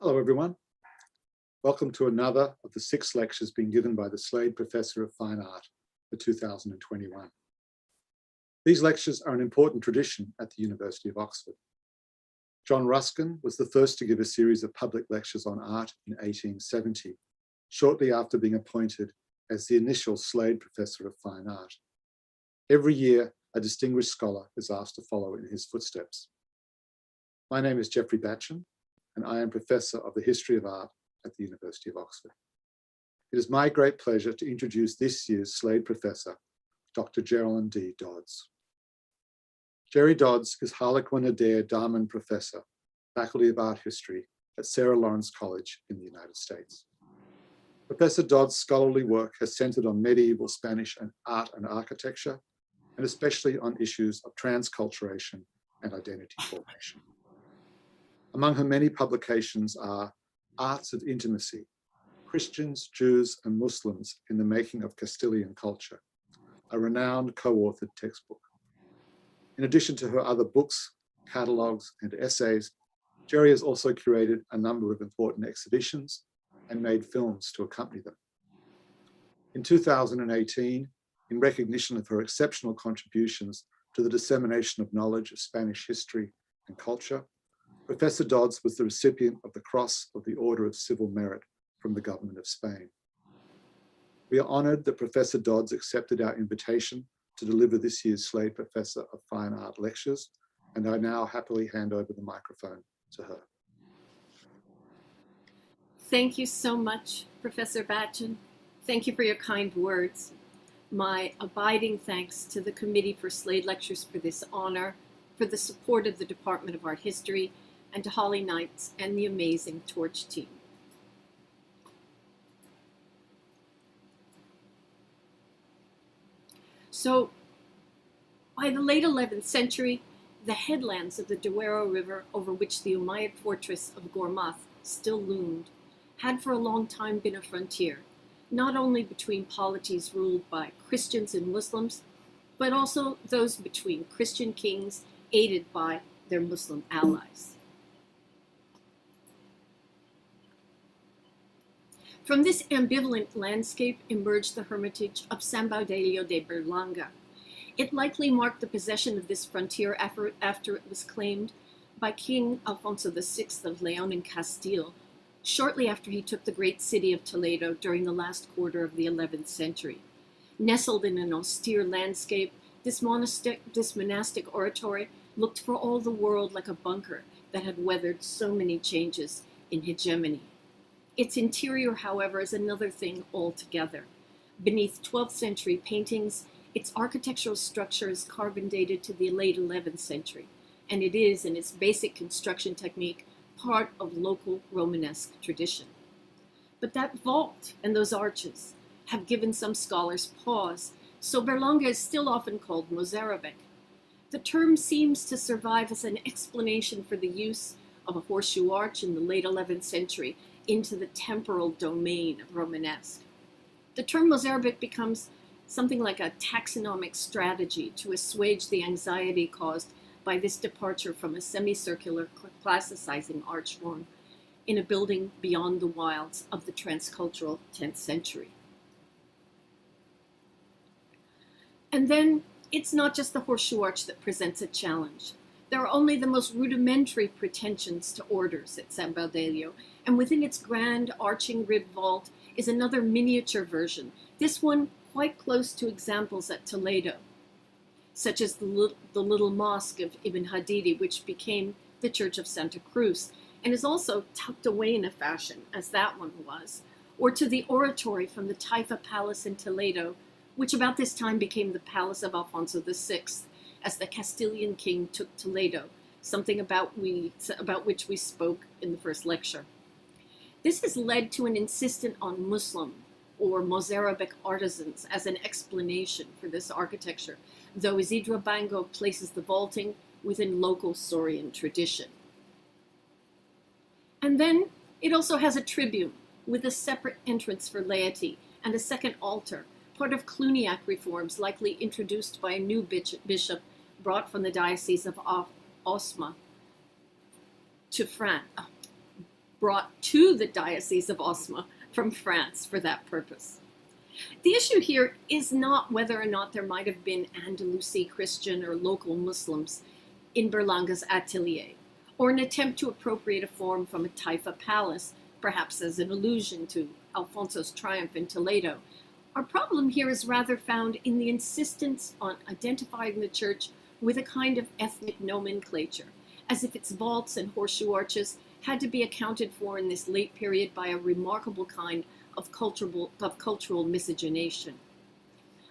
Hello, everyone. Welcome to another of the 6 lectures being given by the Slade Professor of Fine Art for 2021. These lectures are an important tradition at the University of Oxford. John Ruskin was the first to give a series of public lectures on art in 1870, shortly after being appointed as the initial Slade Professor of Fine Art. Every year, a distinguished scholar is asked to follow in his footsteps. My name is Geoffrey Batchen, and I am Professor of the History of Art at the University of Oxford. It is my great pleasure to introduce this year's Slade Professor, Dr. Jerrilynn D. Dodds. Jerry Dodds is Harlequin Adair Dammann Professor, Faculty of Art History at Sarah Lawrence College in the United States. Professor Dodds' scholarly work has centered on medieval Spanish art and architecture, and especially on issues of transculturation and identity formation. Among her many publications are Arts of Intimacy, Christians, Jews, and Muslims in the Making of Castilian Culture, a renowned co-authored textbook. In addition to her other books, catalogues, and essays, Jerry has also curated a number of important exhibitions and made films to accompany them. In 2018, in recognition of her exceptional contributions to the dissemination of knowledge of Spanish history and culture, Professor Dodds was the recipient of the Cross of the Order of Civil Merit from the Government of Spain. We are honored that Professor Dodds accepted our invitation to deliver this year's Slade Professor of Fine Art lectures, and I now happily hand over the microphone to her. Thank you so much, Professor Batchen. Thank you for your kind words. My abiding thanks to the Committee for Slade Lectures for this honor, for the support of the Department of Art History, and to Holly Knights and the amazing Torch team. So, by the late 11th century, the headlands of the Duero River, over which the Umayyad fortress of Gormaz still loomed, had for a long time been a frontier, not only between polities ruled by Christians and Muslims, but also those between Christian kings aided by their Muslim allies. From this ambivalent landscape emerged the hermitage of San Balbale de Berlanga. It likely marked the possession of this frontier after it was claimed by King Alfonso VI of Leon and Castile, shortly after he took the great city of Toledo during the last quarter of the 11th century. Nestled in an austere landscape, this monastic oratory looked for all the world like a bunker that had weathered so many changes in hegemony. Its interior, however, is another thing altogether. Beneath 12th century paintings, its architectural structure is carbon dated to the late 11th century, and it is, in its basic construction technique, part of local Romanesque tradition. But that vault and those arches have given some scholars pause, so Berlanga is still often called Mozarabic. The term seems to survive as an explanation for the use of a horseshoe arch in the late 11th century into the temporal domain of Romanesque. The term Mozarabic becomes something like a taxonomic strategy to assuage the anxiety caused by this departure from a semicircular classicizing arch form in a building beyond the wilds of the transcultural 10th century. And then it's not just the horseshoe arch that presents a challenge. There are only the most rudimentary pretensions to orders at San Balbale, and within its grand arching rib vault is another miniature version, this one quite close to examples at Toledo, such as the little mosque of Ibn Hadidi, which became the Church of Santa Cruz, and is also tucked away in a fashion, as that one was, or to the oratory from the Taifa Palace in Toledo, which about this time became the Palace of Alfonso VI, as the Castilian king took Toledo, something about which we spoke in the first lecture. This has led to an insistence on Muslim or Mozarabic artisans as an explanation for this architecture, though Isidro Bango places the vaulting within local Sorian tradition. And then it also has a tribune with a separate entrance for laity and a second altar, part of Cluniac reforms likely introduced by a new bishop brought from the Diocese of Osma to France. brought to the Diocese of Osma from France for that purpose. The issue here is not whether or not there might have been Andalusi Christian or local Muslims in Berlanga's atelier, or an attempt to appropriate a form from a Taifa palace, perhaps as an allusion to Alfonso's triumph in Toledo. Our problem here is rather found in the insistence on identifying the church with a kind of ethnic nomenclature, as if its vaults and horseshoe arches had to be accounted for in this late period by a remarkable kind of cultural miscegenation.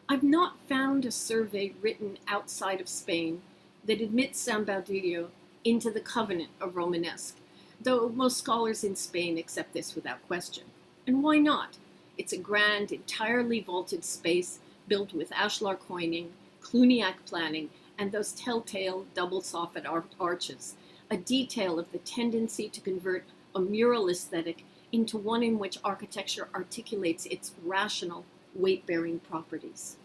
I've not found a survey written outside of Spain that admits San Baudilio into the covenant of Romanesque, though most scholars in Spain accept this without question. And why not? It's a grand, entirely vaulted space built with ashlar coining, Cluniac planning, and those telltale double-soffit arches, a detail of the tendency to convert a mural aesthetic into one in which architecture articulates its rational, weight-bearing properties.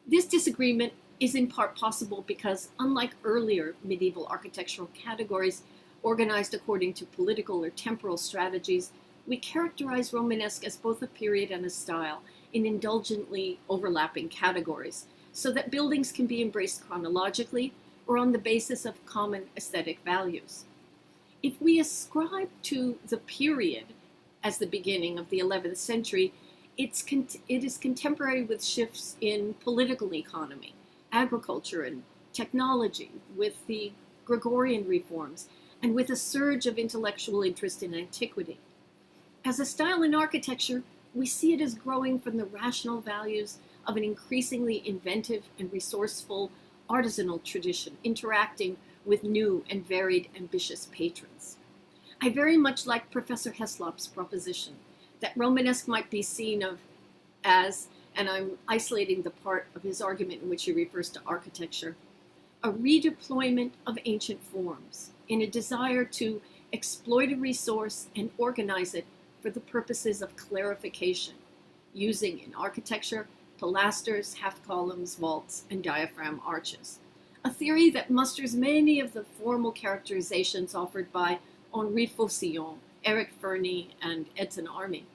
This disagreement is in part possible because, unlike earlier medieval architectural categories organized according to political or temporal strategies, we characterize Romanesque as both a period and a style in indulgently overlapping categories, so that buildings can be embraced chronologically or on the basis of common aesthetic values. If we ascribe to the period as the beginning of the 11th century, it is contemporary with shifts in political economy, agriculture, and technology, with the Gregorian reforms, and with a surge of intellectual interest in antiquity. As a style in architecture, we see it as growing from the rational values of an increasingly inventive and resourceful artisanal tradition, interacting with new and varied ambitious patrons. I very much like Professor Heslop's proposition that Romanesque might be seen as, and I'm isolating the part of his argument in which he refers to architecture, a redeployment of ancient forms in a desire to exploit a resource and organize it for the purposes of clarification, using in architecture pilasters, half columns, vaults, and diaphragm arches. A theory that musters many of the formal characterizations offered by Henri Faucillon, Eric Fernie, and Edson Army.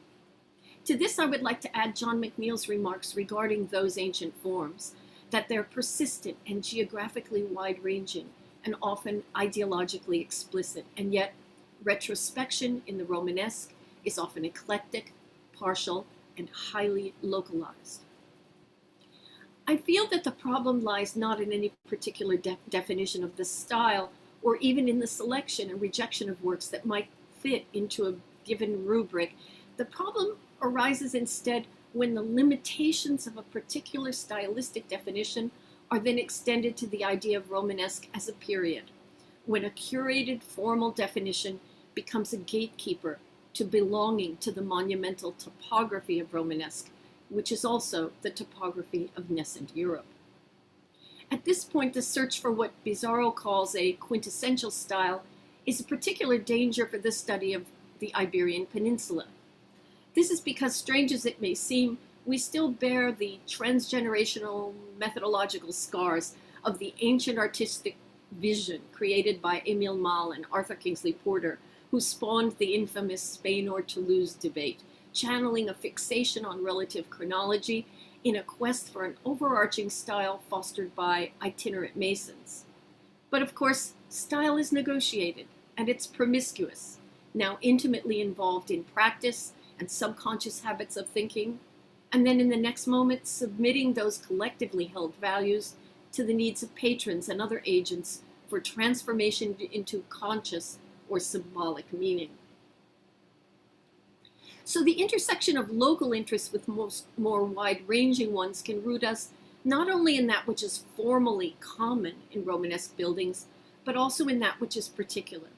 To this, I would like to add John McNeill's remarks regarding those ancient forms, that they're persistent and geographically wide-ranging and often ideologically explicit, and yet retrospection in the Romanesque is often eclectic, partial, and highly localized. I feel that the problem lies not in any particular definition of the style, or even in the selection and rejection of works that might fit into a given rubric. The problem arises instead when the limitations of a particular stylistic definition are then extended to the idea of Romanesque as a period, when a curated formal definition becomes a gatekeeper to belonging to the monumental topography of Romanesque, which is also the topography of nascent Europe. At this point, the search for what Pizarro calls a quintessential style is a particular danger for the study of the Iberian Peninsula. This is because, strange as it may seem, we still bear the transgenerational methodological scars of the ancient artistic vision created by Émile Malle and Arthur Kingsley Porter, who spawned the infamous Spain or Toulouse debate, channeling a fixation on relative chronology in a quest for an overarching style fostered by itinerant masons. But of course, style is negotiated, and it's promiscuous, now intimately involved in practice and subconscious habits of thinking, and then in the next moment submitting those collectively held values to the needs of patrons and other agents for transformation into conscious or symbolic meaning. So the intersection of local interests with more wide-ranging ones can root us not only in that which is formally common in Romanesque buildings, but also in that which is particular.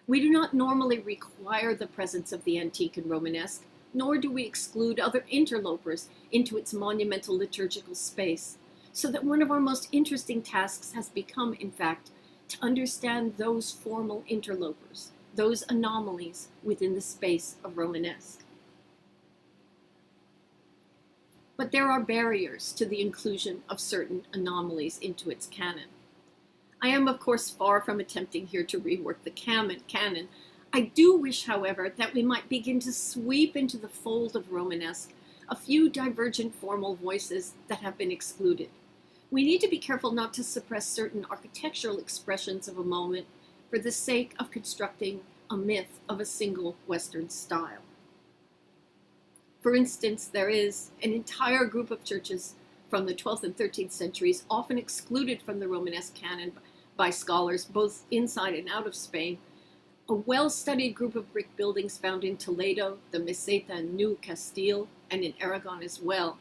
We do not normally require the presence of the antique in Romanesque, nor do we exclude other interlopers into its monumental liturgical space, so that one of our most interesting tasks has become, in fact, to understand those formal interlopers, those anomalies within the space of Romanesque. But there are barriers to the inclusion of certain anomalies into its canon. I am, of course, far from attempting here to rework the canon. I do wish, however, that we might begin to sweep into the fold of Romanesque a few divergent formal voices that have been excluded. We need to be careful not to suppress certain architectural expressions of a moment for the sake of constructing a myth of a single Western style. For instance, there is an entire group of churches from the 12th and 13th centuries, often excluded from the Romanesque canon by scholars both inside and out of Spain, a well-studied group of brick buildings found in Toledo, the Meseta and New Castile, and in Aragon as well.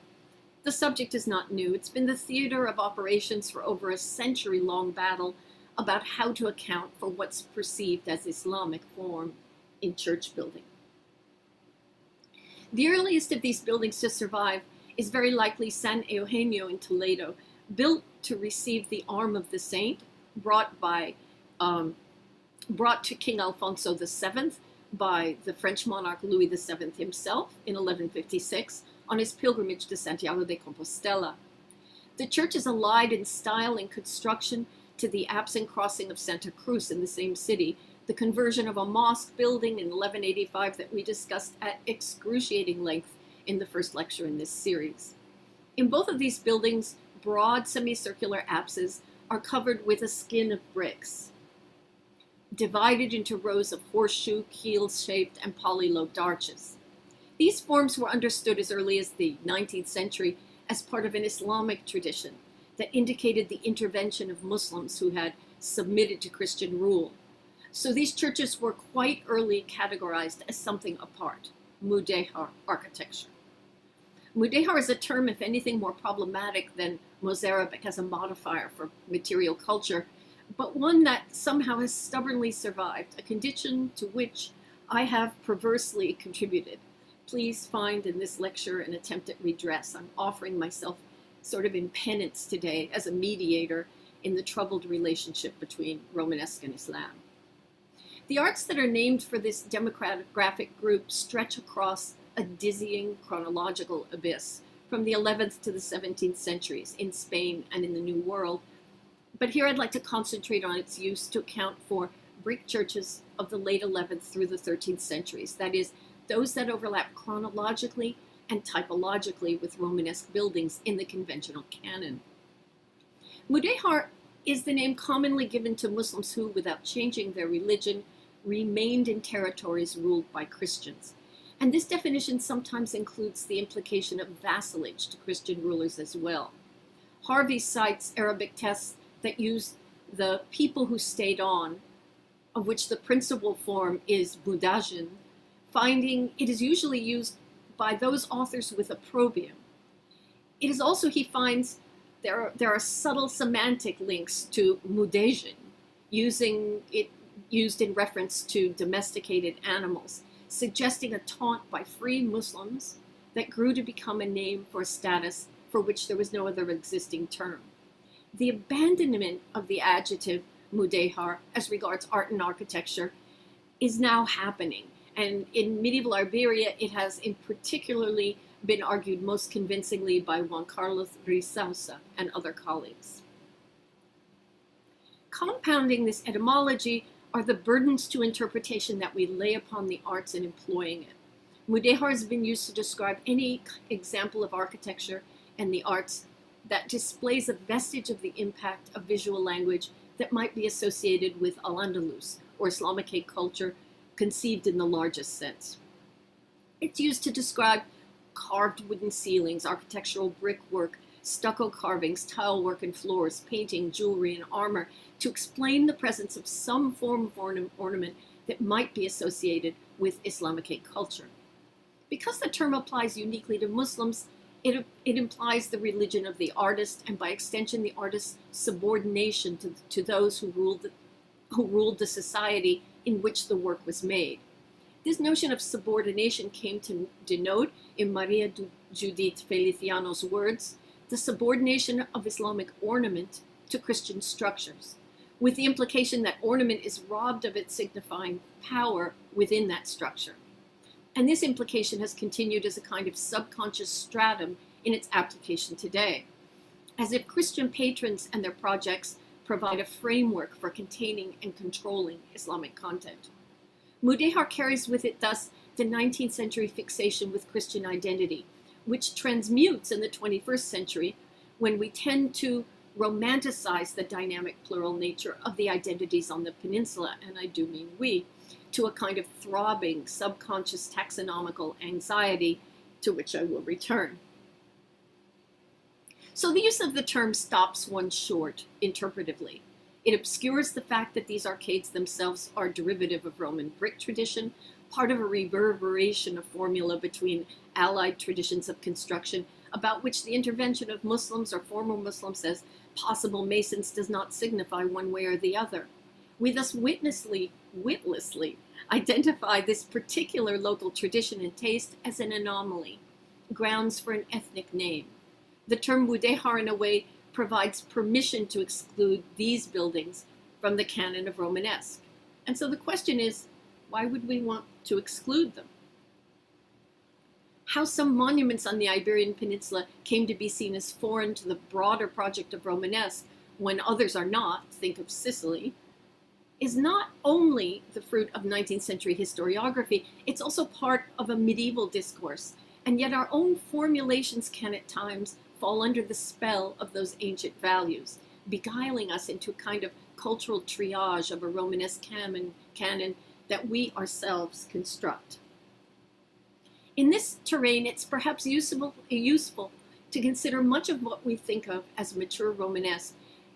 The subject is not new. It's been the theater of operations for over a century-long battle about how to account for what's perceived as Islamic form in church building. The earliest of these buildings to survive is very likely San Eugenio in Toledo, built to receive the arm of the saint brought to King Alfonso VII by the French monarch Louis VII himself in 1156 on his pilgrimage to Santiago de Compostela. The church is allied in style and construction to the apse and crossing of Santa Cruz in the same city, the conversion of a mosque building in 1185 that we discussed at excruciating length in the first lecture in this series. In both of these buildings, broad semicircular apses are covered with a skin of bricks, divided into rows of horseshoe, keel-shaped, and polylobed arches. These forms were understood as early as the 19th century as part of an Islamic tradition that indicated the intervention of Muslims who had submitted to Christian rule. So these churches were quite early categorized as something apart, Mudejar architecture. Mudejar is a term, if anything, more problematic than Mozarabic as a modifier for material culture, but one that somehow has stubbornly survived, a condition to which I have perversely contributed. Please find in this lecture an attempt at redress. I'm offering myself sort of in penance today as a mediator in the troubled relationship between Romanesque and Islam. The arts that are named for this demographic group stretch across a dizzying chronological abyss from the 11th to the 17th centuries in Spain and in the New World. But here I'd like to concentrate on its use to account for brick churches of the late 11th through the 13th centuries, that is, those that overlap chronologically and typologically with Romanesque buildings in the conventional canon. Mudejar is the name commonly given to Muslims who, without changing their religion, remained in territories ruled by Christians. And this definition sometimes includes the implication of vassalage to Christian rulers as well. Harvey cites Arabic texts that use the people who stayed on, of which the principal form is Mudejar, finding it is usually used by those authors with opprobrium. It is also, he finds, there are subtle semantic links to Mudejar, using it used in reference to domesticated animals, suggesting a taunt by free Muslims that grew to become a name for a status for which there was no other existing term. The abandonment of the adjective Mudejar as regards art and architecture is now happening, and in medieval Iberia it has in particularly been argued most convincingly by Juan Carlos Risausa and other colleagues. Compounding this etymology are the burdens to interpretation that we lay upon the arts in employing it. Mudejar has been used to describe any example of architecture and the arts that displays a vestige of the impact of visual language that might be associated with Al-Andalus, or Islamic culture, conceived in the largest sense. It's used to describe carved wooden ceilings, architectural brickwork, stucco carvings, tile work and floors, painting, jewelry, and armor, to explain the presence of some form of ornament that might be associated with Islamic culture. Because the term applies uniquely to Muslims, it implies the religion of the artist, and by extension the artist's subordination to those who ruled the society in which the work was made. This notion of subordination came to denote, in Maria Judith Feliciano's words, the subordination of Islamic ornament to Christian structures, with the implication that ornament is robbed of its signifying power within that structure. And this implication has continued as a kind of subconscious stratum in its application today, as if Christian patrons and their projects provide a framework for containing and controlling Islamic content. Mudejar carries with it thus the 19th century fixation with Christian identity, which transmutes in the 21st century when we tend to romanticize the dynamic plural nature of the identities on the peninsula, and I do mean we, to a kind of throbbing subconscious taxonomical anxiety to which I will return. So the use of the term stops one short interpretively. It obscures the fact that these arcades themselves are derivative of Roman brick tradition, part of a reverberation of formula between allied traditions of construction, about which the intervention of Muslims or former Muslims as possible masons does not signify one way or the other. We thus witlessly identify this particular local tradition and taste as an anomaly, grounds for an ethnic name. The term Mudejar, in a way, provides permission to exclude these buildings from the canon of Romanesque. And so the question is, why would we want to exclude them? How some monuments on the Iberian Peninsula came to be seen as foreign to the broader project of Romanesque when others are not, think of Sicily, is not only the fruit of 19th century historiography, it's also part of a medieval discourse. And yet our own formulations can at times fall under the spell of those ancient values, beguiling us into a kind of cultural triage of a Romanesque canon that we ourselves construct. In this terrain, it's perhaps useful to consider much of what we think of as mature Romanesque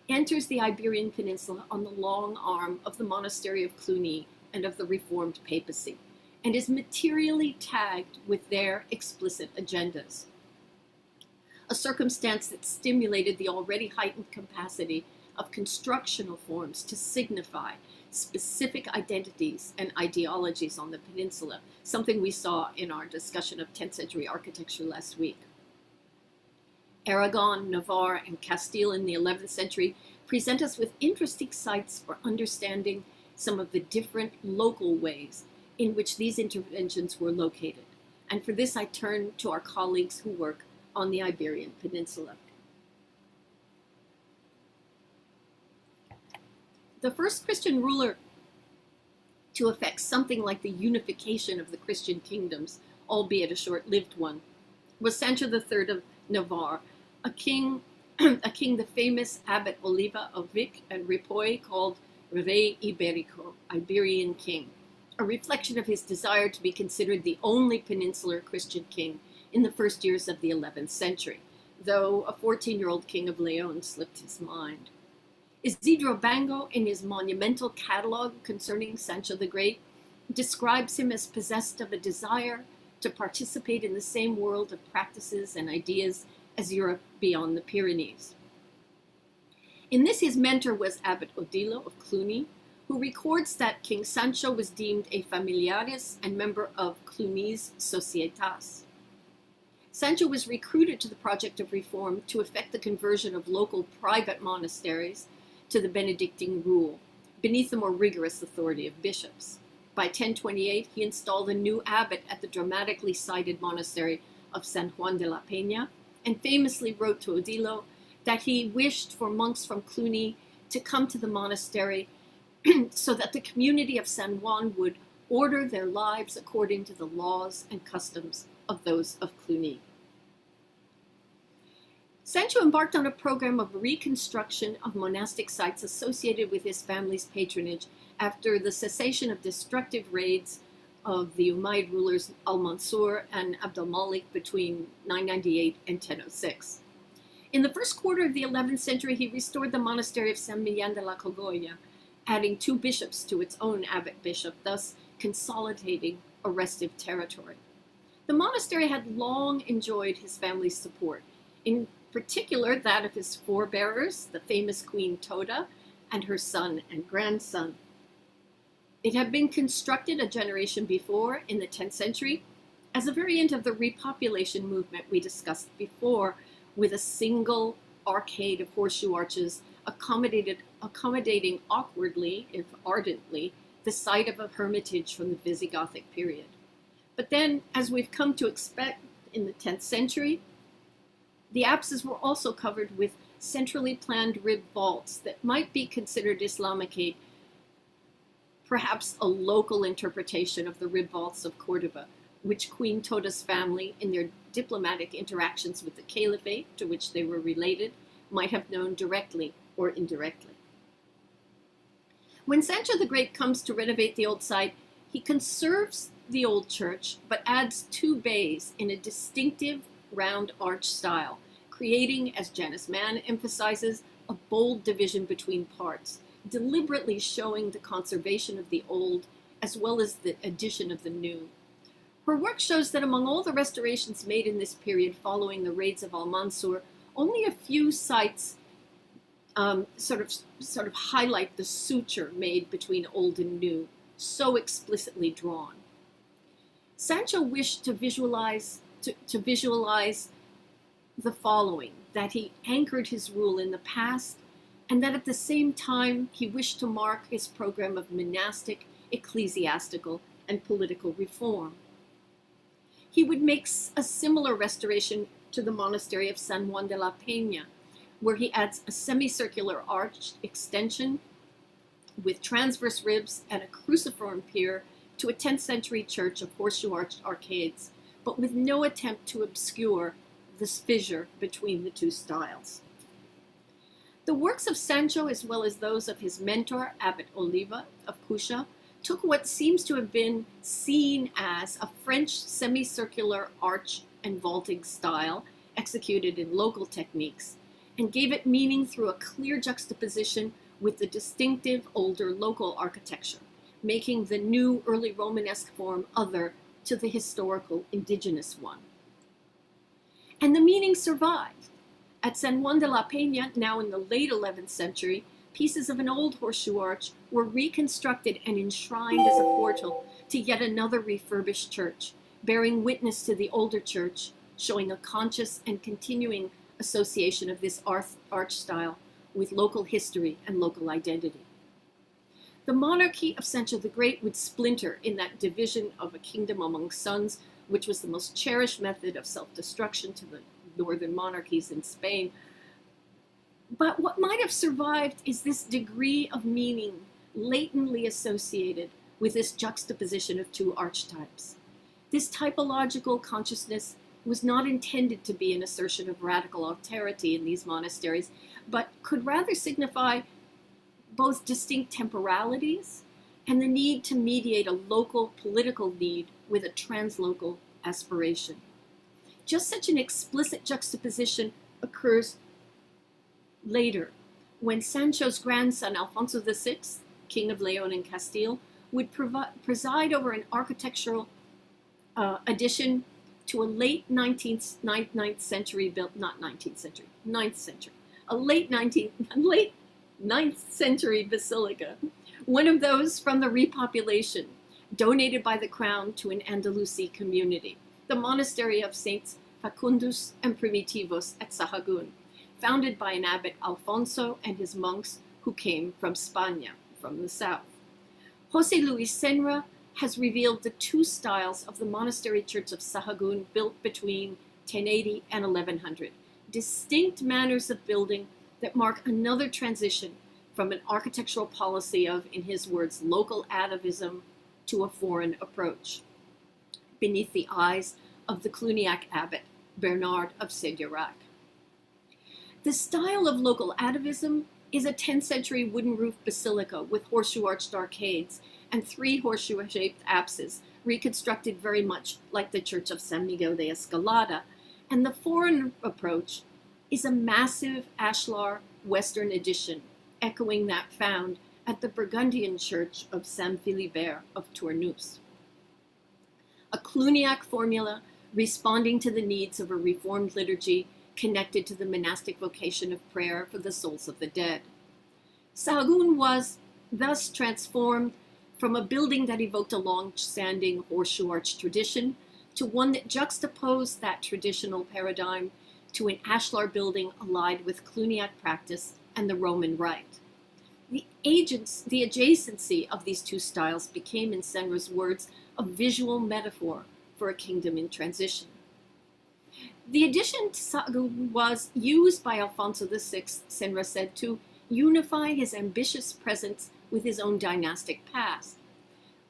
enters the Iberian Peninsula on the long arm of the monastery of Cluny and of the Reformed papacy, and is materially tagged with their explicit agendas. A circumstance that stimulated the already heightened capacity of constructional forms to signify specific identities and ideologies on the peninsula, something we saw in our discussion of 10th century architecture last week. Aragon, Navarre, and Castile in the 11th century present us with interesting sites for understanding some of the different local ways in which these interventions were located. And for this, I turn to our colleagues who work on the Iberian Peninsula. The first Christian ruler to effect something like the unification of the Christian kingdoms, albeit a short-lived one, was Sancho III of Navarre, a king the famous Abbot Oliva of Vic and Ripoll called Rey Ibérico, Iberian king, a reflection of his desire to be considered the only peninsular Christian king in the first years of the 11th century, though a 14-year-old king of Leon slipped his mind. Isidro Bango, in his monumental catalogue concerning Sancho the Great, describes him as possessed of a desire to participate in the same world of practices and ideas as Europe beyond the Pyrenees. In this, his mentor was Abbot Odilo of Cluny, who records that King Sancho was deemed a familiaris and member of Cluny's Societas. Sancho was recruited to the project of reform to effect the conversion of local private monasteries to the Benedictine rule, beneath the more rigorous authority of bishops. By 1028, he installed a new abbot at the dramatically cited monastery of San Juan de la Peña, and famously wrote to Odilo that he wished for monks from Cluny to come to the monastery so that the community of San Juan would order their lives according to the laws and customs of those of Cluny. Sancho embarked on a program of reconstruction of monastic sites associated with his family's patronage after the cessation of destructive raids of the Umayyad rulers Al-Mansur and Abdul-Malik between 998 and 1006. In the first quarter of the 11th century, he restored the monastery of San Millán de la Cogolla, adding 2 bishops to its own abbot bishop, thus consolidating a restive territory. The monastery had long enjoyed his family's support, in particular that of his forebearers, the famous Queen Toda, and her son and grandson. It had been constructed a generation before, in the 10th century, as a variant of the repopulation movement we discussed before, with a single arcade of horseshoe arches accommodating awkwardly, if ardently, the site of a hermitage from the Visigothic period. But then, as we've come to expect in the 10th century, the apses were also covered with centrally planned rib vaults that might be considered Islamicate, perhaps a local interpretation of the rib vaults of Cordoba, which Queen Toda's family, in their diplomatic interactions with the Caliphate, to which they were related, might have known directly or indirectly. When Sancho the Great comes to renovate the old site, he conserves the old church, but adds 2 bays in a distinctive round arch style, creating, as Janice Mann emphasizes, a bold division between parts, deliberately showing the conservation of the old as well as the addition of the new. Her work shows that among all the restorations made in this period following the raids of Al-Mansur, only a few sites sort of highlight the suture made between old and new, so explicitly drawn. Sancho wished to visualize the following: that he anchored his rule in the past, and that at the same time he wished to mark his program of monastic, ecclesiastical, and political reform. He would make a similar restoration to the monastery of San Juan de la Peña, where he adds a semicircular arch extension with transverse ribs and a cruciform pier to a 10th century church of horseshoe-arched arcades, but with no attempt to obscure this fissure between the 2 styles. The works of Sancho, as well as those of his mentor, Abbot Oliva of Cuxa, took what seems to have been seen as a French semicircular arch and vaulting style executed in local techniques, and gave it meaning through a clear juxtaposition with the distinctive older local architecture, making the new early Romanesque form other to the historical indigenous one. And the meaning survived. At San Juan de la Peña, now in the late 11th century, pieces of an old horseshoe arch were reconstructed and enshrined as a portal to yet another refurbished church, bearing witness to the older church, showing a conscious and continuing association of this arch style with local history and local identity. The monarchy of Sancho the Great would splinter in that division of a kingdom among sons, which was the most cherished method of self-destruction to the northern monarchies in Spain. But what might have survived is this degree of meaning latently associated with this juxtaposition of 2 archetypes. This typological consciousness was not intended to be an assertion of radical austerity in these monasteries, but could rather signify both distinct temporalities and the need to mediate a local political need with a translocal aspiration. Just such an explicit juxtaposition occurs later, when Sancho's grandson, Alfonso VI, King of Leon and Castile, would preside over an architectural addition to a late 9th century, a late 9th century basilica, one of those from the repopulation, donated by the crown to an Andalusi community, the monastery of Saints Facundus and Primitivos at Sahagún, founded by an abbot Alfonso and his monks who came from España, from the south. José Luis Senra has revealed the 2 styles of the monastery church of Sahagún built between 1080 and 1100, distinct manners of building that mark another transition from an architectural policy of, in his words, local atavism to a foreign approach, beneath the eyes of the Cluniac abbot, Bernard of Séguierac. The style of local atavism is a 10th century wooden roof basilica with horseshoe-arched arcades and 3 horseshoe-shaped apses, reconstructed very much like the church of San Miguel de Escalada, and the foreign approach is a massive ashlar western addition, echoing that found at the Burgundian church of Saint Philibert of Tournus. A Cluniac formula responding to the needs of a reformed liturgy connected to the monastic vocation of prayer for the souls of the dead. Sahagún was thus transformed from a building that evoked a long-standing horseshoe-arch tradition to one that juxtaposed that traditional paradigm to an ashlar building allied with Cluniac practice and the Roman rite. The adjacency of these 2 styles became, in Senra's words, a visual metaphor for a kingdom in transition. The addition to Sahagún was used by Alfonso VI, Senra said, to unify his ambitious presence with his own dynastic past.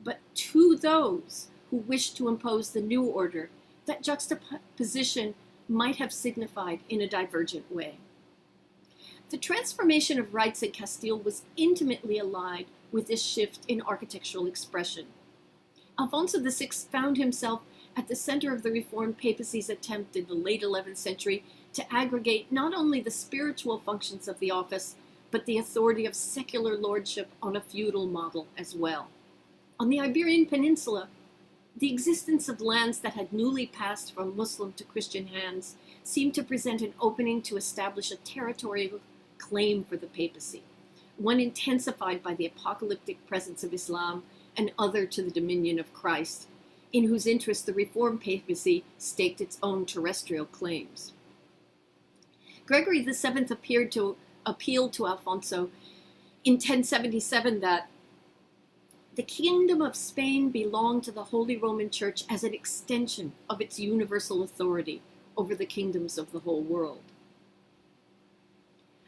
But to those who wished to impose the new order, that juxtaposition might have signified in a divergent way. The transformation of rights in Castile was intimately allied with this shift in architectural expression. Alfonso VI found himself at the center of the Reformed papacy's attempt in the late 11th century to aggregate not only the spiritual functions of the office, but the authority of secular lordship on a feudal model as well. On the Iberian Peninsula, the existence of lands that had newly passed from Muslim to Christian hands seemed to present an opening to establish a territorial claim for the papacy, one intensified by the apocalyptic presence of Islam and other to the dominion of Christ, in whose interest the Reformed papacy staked its own terrestrial claims. Gregory VII appeared to appeal to Alfonso in 1077 that the kingdom of Spain belonged to the Holy Roman Church as an extension of its universal authority over the kingdoms of the whole world.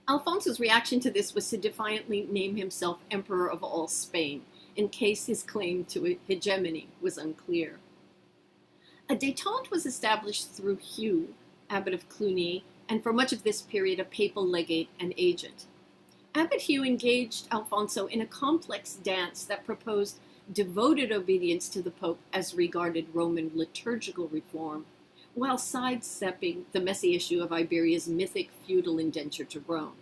Alfonso's reaction to this was to defiantly name himself Emperor of all Spain, in case his claim to hegemony was unclear. A détente was established through Hugh, Abbot of Cluny, and for much of this period a papal legate and agent. Abbot Hugh engaged Alfonso in a complex dance that proposed devoted obedience to the Pope as regarded Roman liturgical reform, while sidestepping the messy issue of Iberia's mythic feudal indenture to Rome.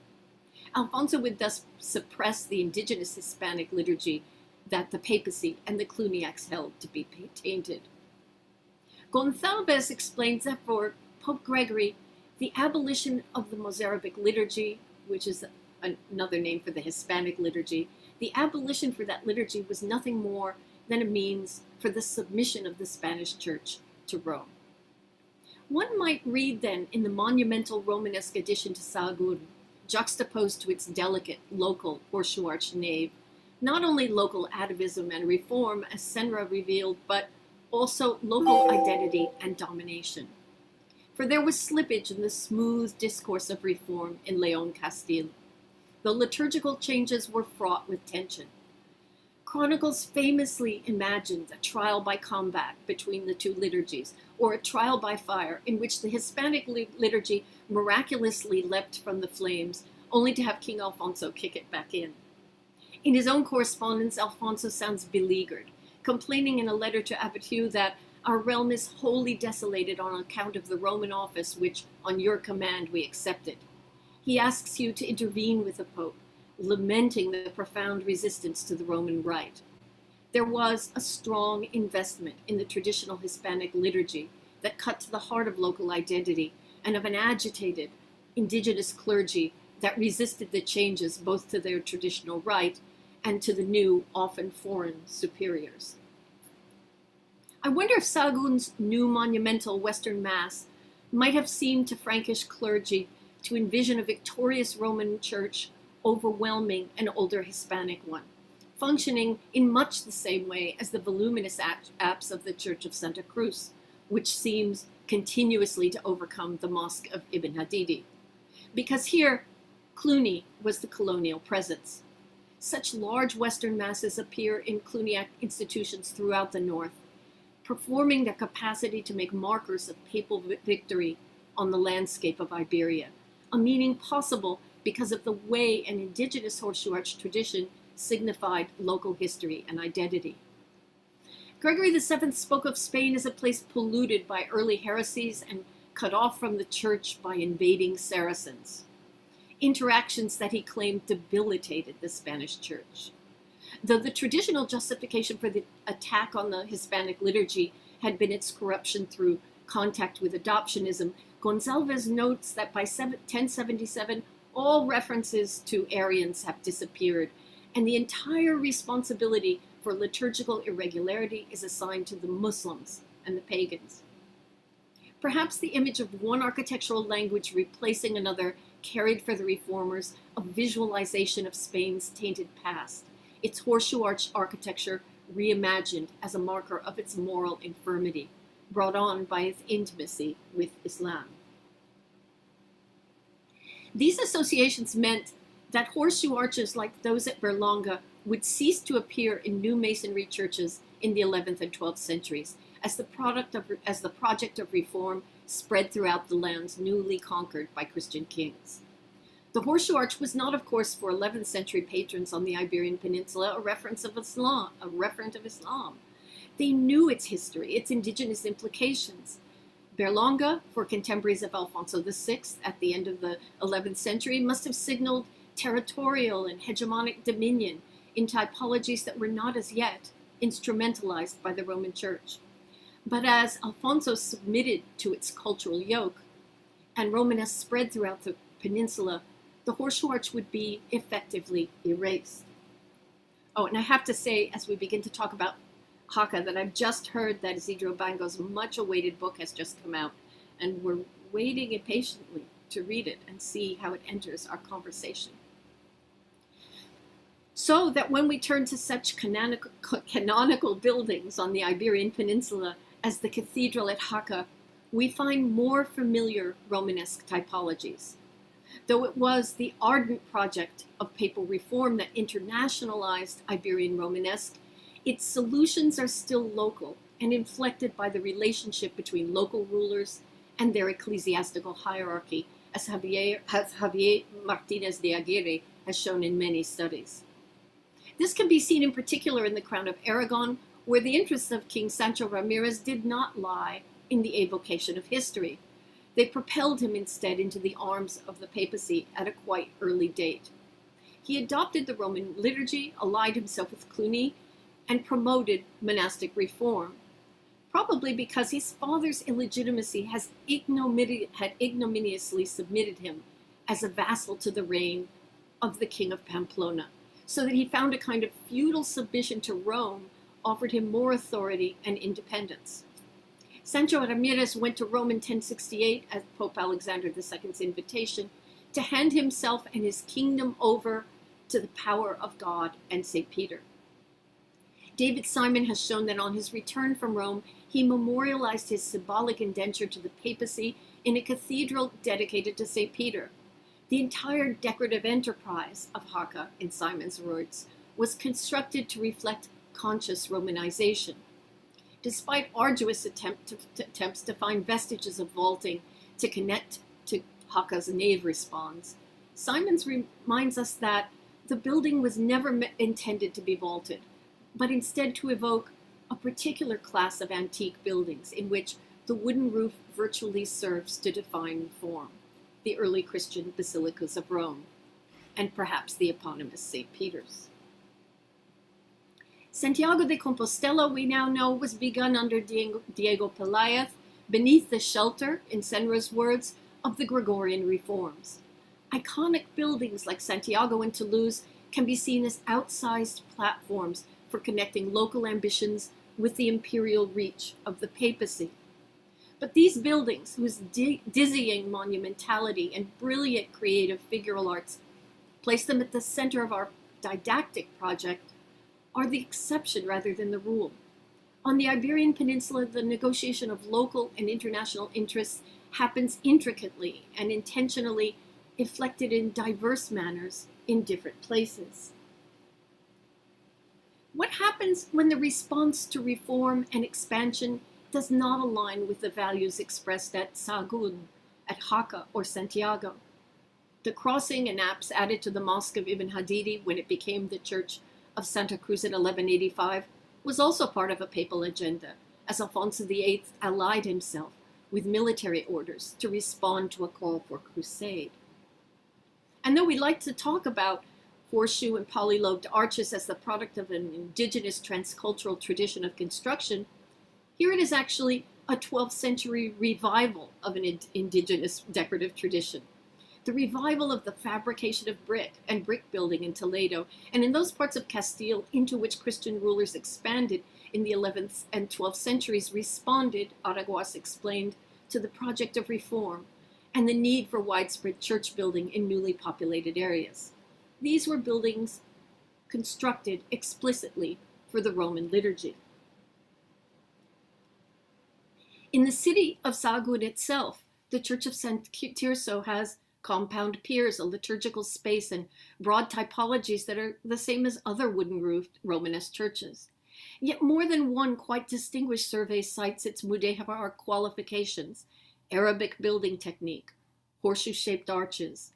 Alfonso would thus suppress the indigenous Hispanic liturgy that the papacy and the Cluniacs held to be tainted. Gonçalves explains that for Pope Gregory, the abolition of the Mozarabic liturgy, which is another name for the Hispanic liturgy, the abolition for that liturgy was nothing more than a means for the submission of the Spanish Church to Rome. One might read then in the monumental Romanesque addition to Sahagún, juxtaposed to its delicate local horseshoe-arched nave, not only local atavism and reform, as Senra revealed, but also local identity and domination. For there was slippage in the smooth discourse of reform in Leon Castile. The liturgical changes were fraught with tension. Chronicles famously imagined a trial by combat between the two liturgies, or a trial by fire, in which the Hispanic liturgy miraculously leapt from the flames, only to have King Alfonso kick it back in. In his own correspondence, Alfonso sounds beleaguered, complaining in a letter to Abbot Hugh that our realm is wholly desolated on account of the Roman office which, on your command, we accepted. He asks you to intervene with the Pope, lamenting the profound resistance to the Roman rite. There was a strong investment in the traditional Hispanic liturgy that cut to the heart of local identity and of an agitated indigenous clergy that resisted the changes both to their traditional rite and to the new, often foreign, superiors. I wonder if Sahagún's new monumental Western Mass might have seemed to Frankish clergy to envision a victorious Roman Church overwhelming an older Hispanic one, functioning in much the same way as the voluminous apse of the Church of Santa Cruz, which seems continuously to overcome the Mosque of Ibn Hadidi. Because here, Cluny was the colonial presence. Such large Western masses appear in Cluniac institutions throughout the north, performing their capacity to make markers of papal victory on the landscape of Iberia, a meaning possible because of the way an indigenous horseshoe-arch tradition signified local history and identity. Gregory VII spoke of Spain as a place polluted by early heresies and cut off from the church by invading Saracens, interactions that he claimed debilitated the Spanish church. Though the traditional justification for the attack on the Hispanic liturgy had been its corruption through contact with adoptionism, Gonçalves notes that by 1077, all references to Arians have disappeared, and the entire responsibility for liturgical irregularity is assigned to the Muslims and the pagans. Perhaps the image of one architectural language replacing another carried for the reformers a visualization of Spain's tainted past, its horseshoe-arch architecture reimagined as a marker of its moral infirmity, brought on by its intimacy with Islam. These associations meant that horseshoe arches like those at Berlanga would cease to appear in new masonry churches in the 11th and 12th centuries as the project of reform spread throughout the lands newly conquered by Christian kings. The horseshoe arch was not, of course, for 11th century patrons on the Iberian Peninsula a referent of Islam. They knew its history, its indigenous implications. Berlanga, for contemporaries of Alfonso VI at the end of the 11th century, must have signaled territorial and hegemonic dominion in typologies that were not as yet instrumentalized by the Roman Church. But as Alfonso submitted to its cultural yoke and Romanesque spread throughout the peninsula, the horseshoe arch would be effectively erased. Oh, and I have to say, as we begin to talk about Jaca, that I've just heard that Isidro Bango's much-awaited book has just come out, and we're waiting impatiently to read it and see how it enters our conversation. So that when we turn to such canonical buildings on the Iberian Peninsula as the cathedral at Jaca, we find more familiar Romanesque typologies. Though it was the ardent project of papal reform that internationalized Iberian Romanesque, its solutions are still local and inflected by the relationship between local rulers and their ecclesiastical hierarchy, as Javier Martinez de Aguirre has shown in many studies. This can be seen in particular in the Crown of Aragon, where the interests of King Sancho Ramirez did not lie in the evocation of history. They propelled him instead into the arms of the papacy at a quite early date. He adopted the Roman liturgy, allied himself with Cluny, and promoted monastic reform, probably because his father's illegitimacy had ignominiously submitted him as a vassal to the reign of the King of Pamplona, so that he found a kind of feudal submission to Rome offered him more authority and independence. Sancho Ramirez went to Rome in 1068 at Pope Alexander II's invitation to hand himself and his kingdom over to the power of God and St. Peter. David Simon has shown that on his return from Rome, he memorialized his symbolic indenture to the papacy in a cathedral dedicated to St. Peter. The entire decorative enterprise of Jaca, in Simon's words, was constructed to reflect conscious Romanization. Despite arduous attempts to find vestiges of vaulting to connect to Jaca's nave response, Simons reminds us that the building was never intended to be vaulted, but instead to evoke a particular class of antique buildings in which the wooden roof virtually serves to define form, the early Christian basilicas of Rome, and perhaps the eponymous St. Peter's. Santiago de Compostela, we now know, was begun under Diego Peláez beneath the shelter, in Senra's words, of the Gregorian reforms. Iconic buildings like Santiago and Toulouse can be seen as outsized platforms for connecting local ambitions with the imperial reach of the papacy. But these buildings, whose dizzying monumentality and brilliant creative figural arts place them at the center of our didactic project, are the exception rather than the rule. On the Iberian Peninsula, the negotiation of local and international interests happens intricately and intentionally inflected in diverse manners in different places. What happens when the response to reform and expansion does not align with the values expressed at Sahagún, at Jaca, or Santiago? The crossing and apse added to the Mosque of Ibn Hadidi when it became the Church of Santa Cruz in 1185 was also part of a papal agenda, as Alfonso VIII allied himself with military orders to respond to a call for crusade. And though we like to talk about horseshoe and polylobed arches as the product of an indigenous transcultural tradition of construction, here it is actually a 12th century revival of an indigenous decorative tradition. The revival of the fabrication of brick and brick building in Toledo and in those parts of Castile into which Christian rulers expanded in the 11th and 12th centuries responded, Araguas explained, to the project of reform and the need for widespread church building in newly populated areas. These were buildings constructed explicitly for the Roman liturgy. In the city of Sahagún itself, the Church of San Tirso has compound piers, a liturgical space, and broad typologies that are the same as other wooden-roofed Romanesque churches. Yet more than one quite distinguished survey cites its Mudejar qualifications: Arabic building technique, horseshoe-shaped arches,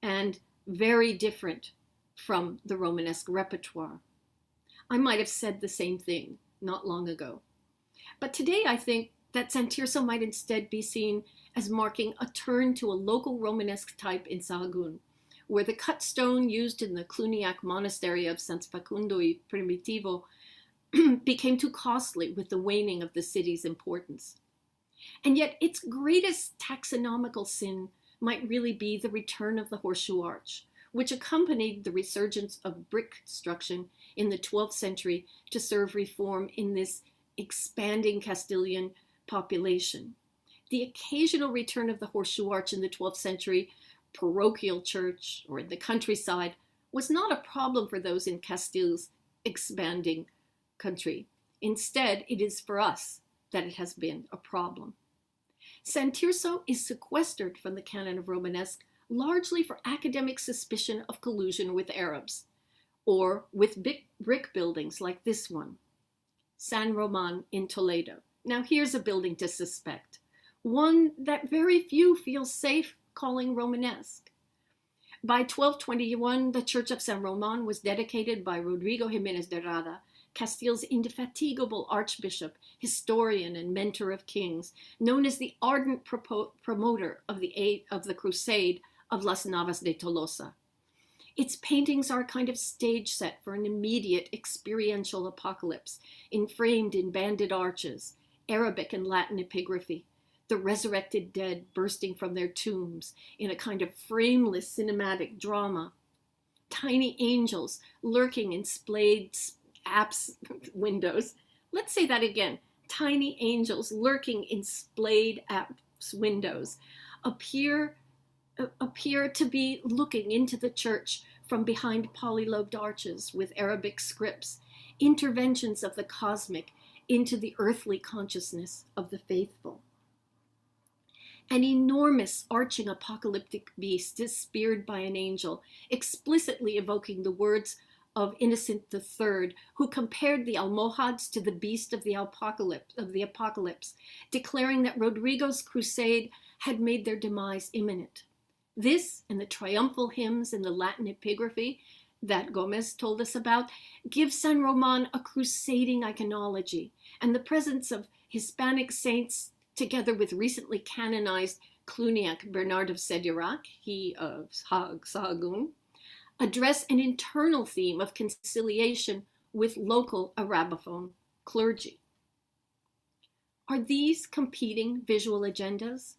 and very different from the Romanesque repertoire. I might have said the same thing not long ago. But today I think that San Tirso might instead be seen as marking a turn to a local Romanesque type in Sahagún, where the cut stone used in the Cluniac monastery of San Facundo y Primitivo became too costly with the waning of the city's importance. And yet its greatest taxonomical sin might really be the return of the horseshoe arch, which accompanied the resurgence of brick construction in the 12th century to serve reform in this expanding Castilian population. The occasional return of the horseshoe arch in the 12th century parochial church or in the countryside was not a problem for those in Castile's expanding country. Instead, it is for us that it has been a problem. San Tirso is sequestered from the canon of Romanesque largely for academic suspicion of collusion with Arabs, or with brick buildings like this one, San Román in Toledo. Now here's a building to suspect, one that very few feel safe calling Romanesque. By 1221, the Church of San Román was dedicated by Rodrigo Jiménez de Rada, Castile's indefatigable archbishop, historian, and mentor of kings, known as the ardent promoter of the crusade of Las Navas de Tolosa. Its paintings are a kind of stage set for an immediate experiential apocalypse, enframed in banded arches, Arabic and Latin epigraphy, the resurrected dead bursting from their tombs in a kind of frameless cinematic drama, tiny angels lurking in splayed apse windows. Let's say that again. Tiny angels lurking in splayed apse windows appear to be looking into the church from behind polylobed arches with Arabic scripts, interventions of the cosmic into the earthly consciousness of the faithful. An enormous arching apocalyptic beast is speared by an angel, explicitly evoking the words of Innocent III, who compared the Almohads to the beast of the apocalypse, declaring that Rodrigo's crusade had made their demise imminent. This and the triumphal hymns in the Latin epigraphy that Gomez told us about give San Román a crusading iconology, and the presence of Hispanic saints together with recently canonized Cluniac Bernard of Sédirac, he of Sahagún, address an internal theme of conciliation with local Arabophone clergy. Are these competing visual agendas?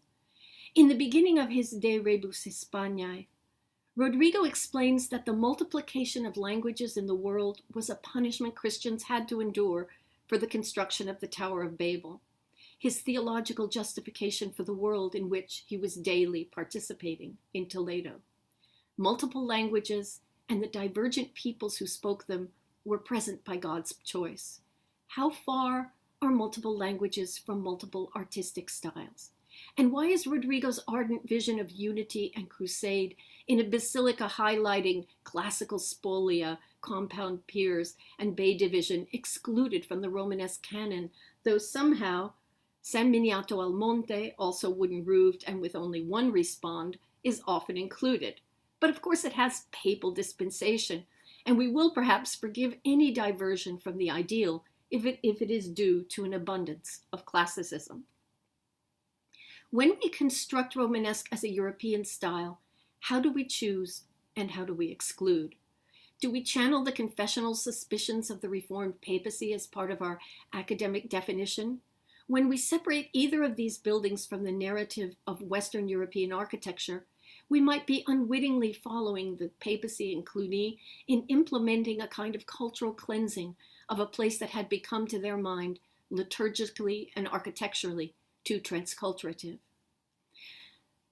In the beginning of his De Rebus Hispaniae, Rodrigo explains that the multiplication of languages in the world was a punishment Christians had to endure for the construction of the Tower of Babel, his theological justification for the world in which he was daily participating in Toledo. Multiple languages and the divergent peoples who spoke them were present by God's choice. How far are multiple languages from multiple artistic styles? And why is Rodrigo's ardent vision of unity and crusade in a basilica highlighting classical spolia, compound piers, and bay division excluded from the Romanesque canon, though somehow San Miniato al Monte, also wooden-roofed and with only one respond, is often included? But of course it has papal dispensation, and we will perhaps forgive any diversion from the ideal if it is due to an abundance of classicism. When we construct Romanesque as a European style, how do we choose and how do we exclude? Do we channel the confessional suspicions of the Reformed papacy as part of our academic definition? When we separate either of these buildings from the narrative of Western European architecture, we might be unwittingly following the papacy in Cluny in implementing a kind of cultural cleansing of a place that had become, to their mind, liturgically and architecturally too transculturative.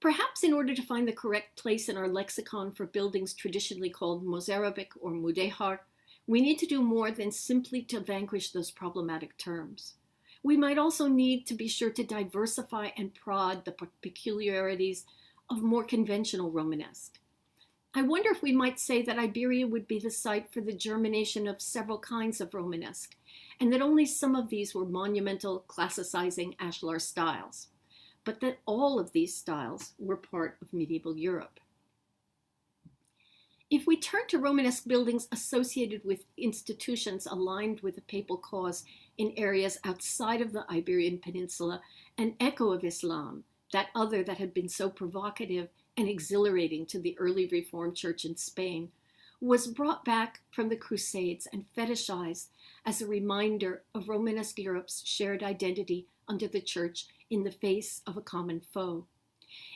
Perhaps in order to find the correct place in our lexicon for buildings traditionally called Mozarabic or Mudejar, we need to do more than simply to vanquish those problematic terms. We might also need to be sure to diversify and prod the peculiarities of more conventional Romanesque. I wonder if we might say that Iberia would be the site for the germination of several kinds of Romanesque, and that only some of these were monumental, classicizing ashlar styles, but that all of these styles were part of medieval Europe. If we turn to Romanesque buildings associated with institutions aligned with the papal cause in areas outside of the Iberian Peninsula, an echo of Islam, that other that had been so provocative and exhilarating to the early Reformed Church in Spain, was brought back from the Crusades and fetishized as a reminder of Romanesque Europe's shared identity under the Church in the face of a common foe.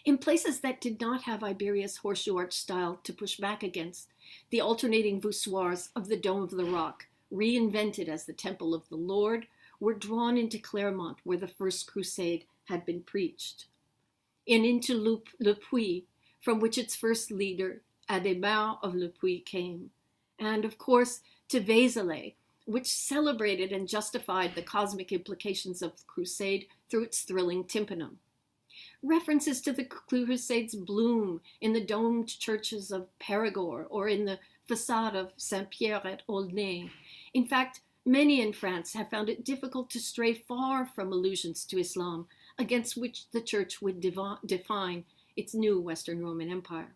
In places that did not have Iberia's horseshoe arch style to push back against, the alternating voussoirs of the Dome of the Rock, reinvented as the Temple of the Lord, were drawn into Clermont, where the First Crusade had been preached, and into Le Puy, from which its first leader, Adhémar of Le Puy, came, and of course to Vézelay, which celebrated and justified the cosmic implications of the Crusade through its thrilling tympanum. References to the Crusades bloom in the domed churches of Périgord or in the facade of Saint-Pierre at Aulnay. In fact, many in France have found it difficult to stray far from allusions to Islam, against which the Church would define its new Western Roman Empire.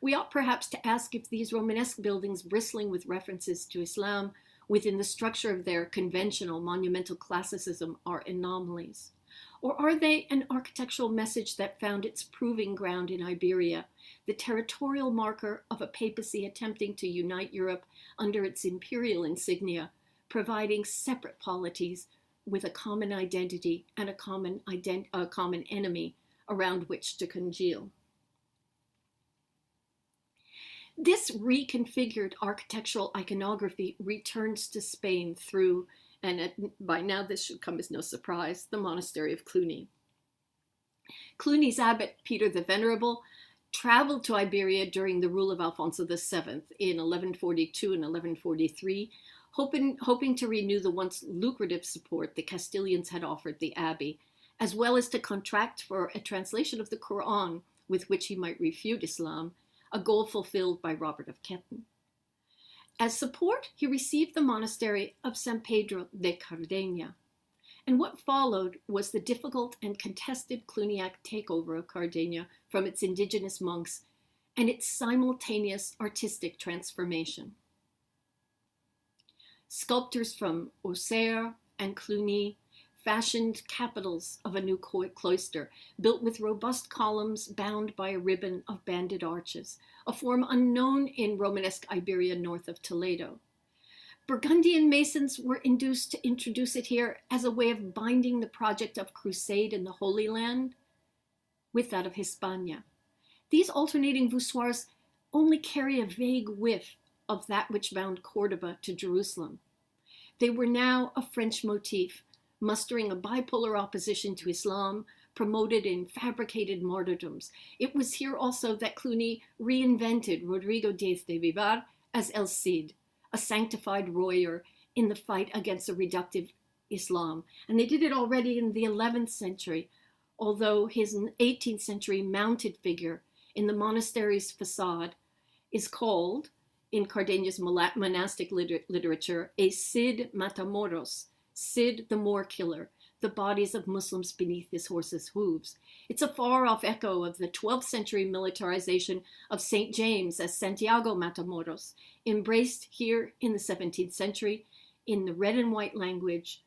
We ought perhaps to ask if these Romanesque buildings bristling with references to Islam within the structure of their conventional monumental classicism are anomalies. Or are they an architectural message that found its proving ground in Iberia, the territorial marker of a papacy attempting to unite Europe under its imperial insignia, providing separate polities with a common identity and a common enemy around which to congeal? This reconfigured architectural iconography returns to Spain through, and by now this should come as no surprise, the monastery of Cluny. Cluny's abbot, Peter the Venerable, traveled to Iberia during the rule of Alfonso VII in 1142 and 1143, hoping to renew the once lucrative support the Castilians had offered the abbey, as well as to contract for a translation of the Quran with which he might refute Islam, a goal fulfilled by Robert of Ketton. As support, he received the monastery of San Pedro de Cardeña, and what followed was the difficult and contested Cluniac takeover of Cardeña from its indigenous monks and its simultaneous artistic transformation. Sculptors from Auxerre and Cluny fashioned capitals of a new cloister, built with robust columns bound by a ribbon of banded arches, a form unknown in Romanesque Iberia north of Toledo. Burgundian masons were induced to introduce it here as a way of binding the project of crusade in the Holy Land with that of Hispania. These alternating voussoirs only carry a vague whiff of that which bound Cordoba to Jerusalem. They were now a French motif, mustering a bipolar opposition to Islam, promoted in fabricated martyrdoms. It was here also that Cluny reinvented Rodrigo Diez de Vivar as El Cid, a sanctified warrior in the fight against a reductive Islam. And they did it already in the 11th century, although his 18th century mounted figure in the monastery's facade is called, in Cardeña's monastic literature, a Cid Matamoros, Cid the Moor Killer, the bodies of Muslims beneath his horse's hooves. It's a far-off echo of the 12th century militarization of St. James as Santiago Matamoros, embraced here in the 17th century in the red and white language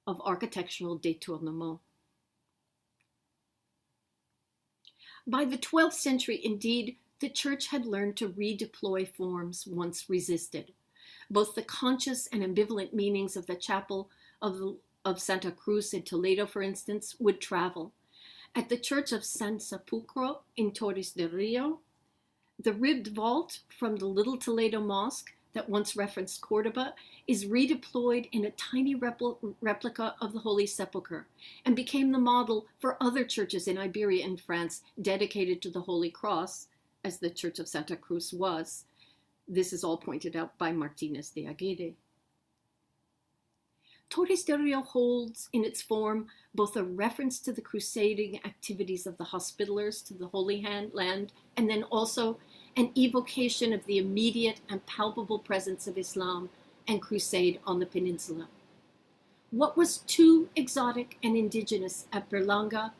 of architectural détournement. By the 12th century, indeed, the Church had learned to redeploy forms once resisted. Both the conscious and ambivalent meanings of the chapel of Santa Cruz in Toledo, for instance, would travel. At the Church of San Sepulcro in Torres del Rio, the ribbed vault from the Little Toledo Mosque that once referenced Cordoba is redeployed in a tiny replica of the Holy Sepulchre and became the model for other churches in Iberia and France dedicated to the Holy Cross, as the Church of Santa Cruz was. This is all pointed out by Martínez de Aguirre. Torres del Rio holds in its form both a reference to the crusading activities of the Hospitallers to the Holy Land, and then also an evocation of the immediate and palpable presence of Islam and crusade on the peninsula. What was too exotic and indigenous at Berlanga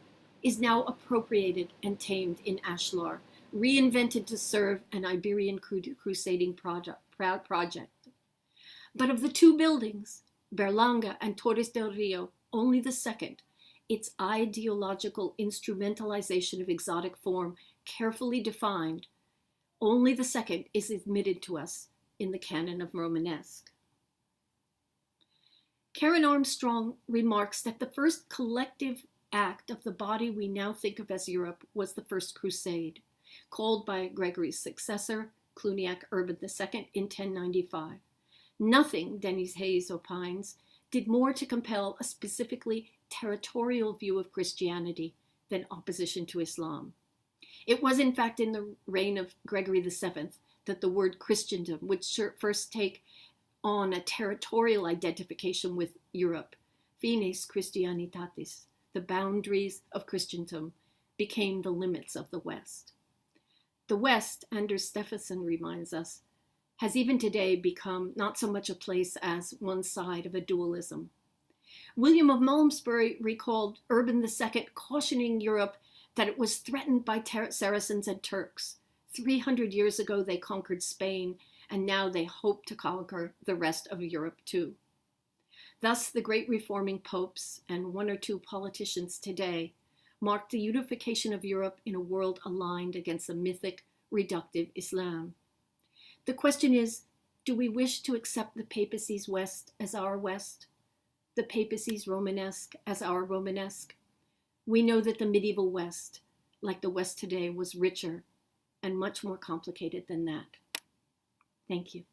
is now appropriated and tamed in Ashlar, reinvented to serve an Iberian crusading project. But of the two buildings, Berlanga and Torres del Rio, only the second, its ideological instrumentalization of exotic form carefully defined, only the second is admitted to us in the canon of Romanesque. Karen Armstrong remarks that the first collective act of the body we now think of as Europe was the First Crusade, called by Gregory's successor, Cluniac Urban II, in 1095. Nothing, Dennis Hayes opines, did more to compel a specifically territorial view of Christianity than opposition to Islam. It was, in fact, in the reign of Gregory VII that the word Christendom would first take on a territorial identification with Europe. Fines Christianitatis, the boundaries of Christendom, became the limits of the West. The West, Anders Steffensen reminds us, has even today become not so much a place as one side of a dualism. William of Malmesbury recalled Urban II cautioning Europe that it was threatened by Saracens and Turks. 300 years ago they conquered Spain, and now they hope to conquer the rest of Europe too. Thus, the great reforming popes and one or two politicians today marked the unification of Europe in a world aligned against a mythic, reductive Islam. The question is, do we wish to accept the papacy's West as our West, the papacy's Romanesque as our Romanesque? We know that the medieval West, like the West today, was richer and much more complicated than that. Thank you.